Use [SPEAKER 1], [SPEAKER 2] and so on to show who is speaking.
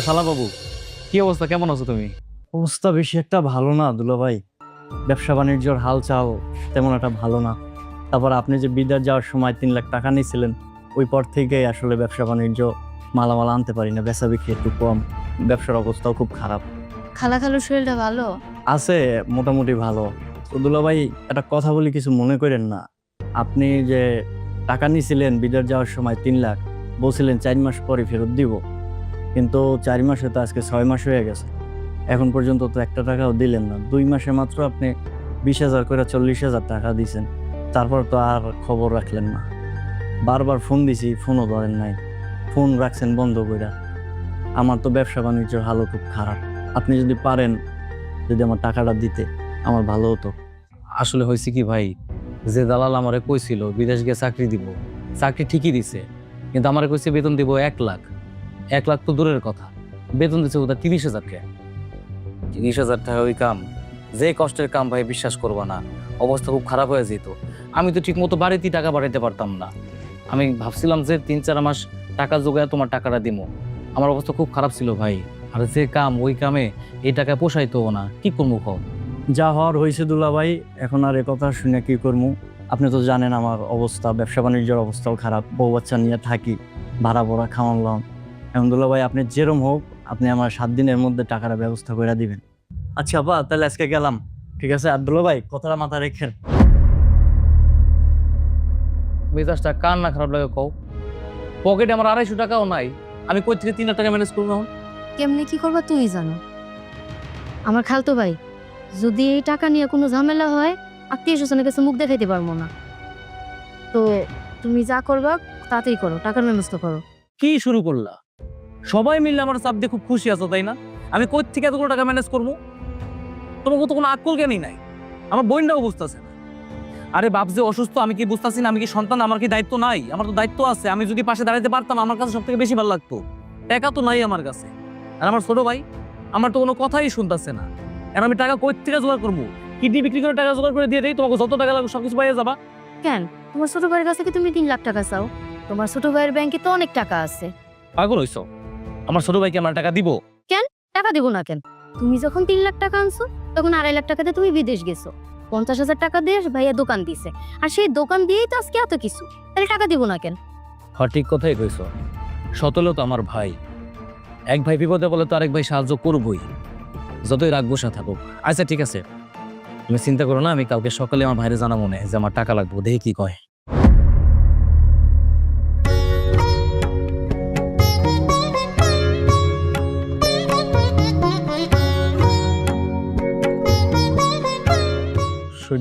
[SPEAKER 1] শালা বাবু, কি অবস্থা? কেমন আছো তুমি?
[SPEAKER 2] অবস্থা বেশি একটা ভালো না দুলা ভাই। ব্যবসা বাণিজ্যর হাল চাল তেমন একটা ভালো না। তারপর আপনি যে বিদেশ যাওয়ার সময় 3 লাখ টাকা নিয়েছিলেন, ওই পর থেকেই আসলে ব্যবসা বাণিজ্য মালামাল আনতে পারি না, বেচা বিক্রি একটু কম, ব্যবসার অবস্থাও খুব খারাপ
[SPEAKER 3] খালার শরীরটা ভালো?
[SPEAKER 2] আছে, মোটামুটি ভালো। তো দুলা ভাই, একটা কথা বলি, কিছু মনে করেন না। আপনি যে টাকা নিয়েছিলেন বিদেশ যাওয়ার সময় 3 লাখ, বলছিলেন 4 মাস পরে ফেরত দিব, কিন্তু 4 মাসে তো আজকে 6 মাস হয়ে গেছে, এখন পর্যন্ত তো একটা টাকাও দিলেন না। 2 মাসে মাত্র আপনি 20,000 করে 40,000 টাকা দিয়েছেন, তারপর তো আর খবর রাখলেন না। বারবার ফোন দিছি, ফোনও ধরেন নাই, ফোন রাখছেন বন্ধ কইরা। আমার তো ব্যবসা বাণিজ্যের হালও খুব খারাপ। আপনি যদি পারেন, যদি আমার টাকাটা দিতে আমার ভালো হতো।
[SPEAKER 1] আসলে হয়েছে কি ভাই, যে দালাল আমারে কইছিল বিদেশ গিয়ে চাকরি দিব, চাকরি ঠিকই দিছে, কিন্তু আমারে কইছে বেতন দিব 1 লাখ। 1 লাখ তো দূরের কথা, বেতন দিচ্ছে ওটা 30,000 টাকা। 30,000 টাকা ওই কাম, যে কষ্টের কাম ভাই বিশ্বাস করবা না, অবস্থা খুব খারাপ হয়ে যেত। আমি তো ঠিক মতো বাড়িতেই টাকা বাড়াইতে পারতাম না। আমি ভাবছিলাম যে 3-4 মাস টাকা জোগায় তোমার টাকাটা দিমো। আমার অবস্থা খুব খারাপ ছিল ভাই। আর যে কাম, ওই কামে এই টাকা পোষাইতো না, কি করবো কও?
[SPEAKER 2] যা হওয়ার হয়েছে দুলা ভাই, এখন আর এ কথা শুনে কি করবো। আপনি তো জানেন আমার অবস্থা, ব্যবসা বাণিজ্যের অবস্থাও খারাপ, বউ বাচ্চা নিয়ে থাকি, ভাড়া ভরা খাওয়ালাম। এখন দুলা ভাই, আপনি যেরম হোক, আপনি আমার 7 দিনের মধ্যে টাকার ব্যবস্থা করে দিবেন। আচ্ছা আপা, তাহলে আজকে গেলাম, ঠিক আছে? আর দুলা ভাই, কথাটা মাথায় রেখেন।
[SPEAKER 1] মেজাজটা কার না খারাপ লাগে কও? পকেটে আমার 250 টাকাও নাই, আমি কই থেকে 3 লাখ টাকা ম্যানেজ করবো এখন?
[SPEAKER 3] কেমনে কি করবা তুমি জানো। আমার খালতো ভাই, যদি এই টাকা নিয়ে কোনো ঝামেলা হয়, আত্মীয় স্বজনের কাছে মুখ দেখাইতে পারবো না। তো তুমি যা করবা তাড়াতাড়ি করো, টাকার ব্যবস্থা করো।
[SPEAKER 1] কি শুরু করলা? সবাই মিলে আমার চাপ দিয়ে খুব খুশি আছো তাই না? আমি কই থেকে এতগুলো টাকা ম্যানেজ করবো? তোমার মতো কোনো আক্কল জ্ঞানই নাই। আমার বোনটাও বুঝতেছে না। আরে বাপ যে অসুস্থ, আমি কি বুঝতেছি না? আমি কি সন্তান? আমার কি দায়িত্ব নাই? আমার তো দায়িত্ব আছে। আমি যদি পাশে দাঁড়াতে পারতাম, আমার কাছে সব থেকে বেশি ভালো লাগতো। টাকা তো নাই আমার কাছে। আর আমার ছোট ভাই, আমার তো কোনো কথাই শুনতেছে না। আর আমি টাকা কই থেকে জোগাড় করবো? কিডনি বিক্রি করে টাকা জোগাড় করে দিয়ে দেই, তোমাকে যত টাকা লাগবে সবকিছু পাইয়ে যাবা।
[SPEAKER 3] কেন তোমার ছোট ভাইয়ের কাছে কি তুমি 3 লাখ টাকা চাও? তোমার ছোট ভাইয়ের ব্যাংকে তো অনেক টাকা আছে।
[SPEAKER 1] পাগল হইছো? আমার ছোট ভাইকে আমার টাকা দিব?
[SPEAKER 3] টাকা দেবো না কেন? তুমি যখন 3 লাখ টাকা আনছো, তখন 2.5 লাখ টাকাতে তুমি বিদেশ গেছো। 50,000 টাকা দিয়ে ভাইয়া দোকান দিছে, আর সেই দোকান দিয়েই তো আজকে এত কিছু। তাহলে টাকা দিব না কেন?
[SPEAKER 1] ঠিক কথাই কইছো। সতলে তো আমার ভাই। এক ভাই বিপদে বলে তো আরেক ভাই সাহায্য করবই, যতই রাগ বসা থাকুক। আচ্ছা ঠিক আছে, তুমি চিন্তা করো না, আমি কালকে সকালে আমার ভাইরে জানাবো না যে আমার টাকা লাগবে, দেখি কি কয়।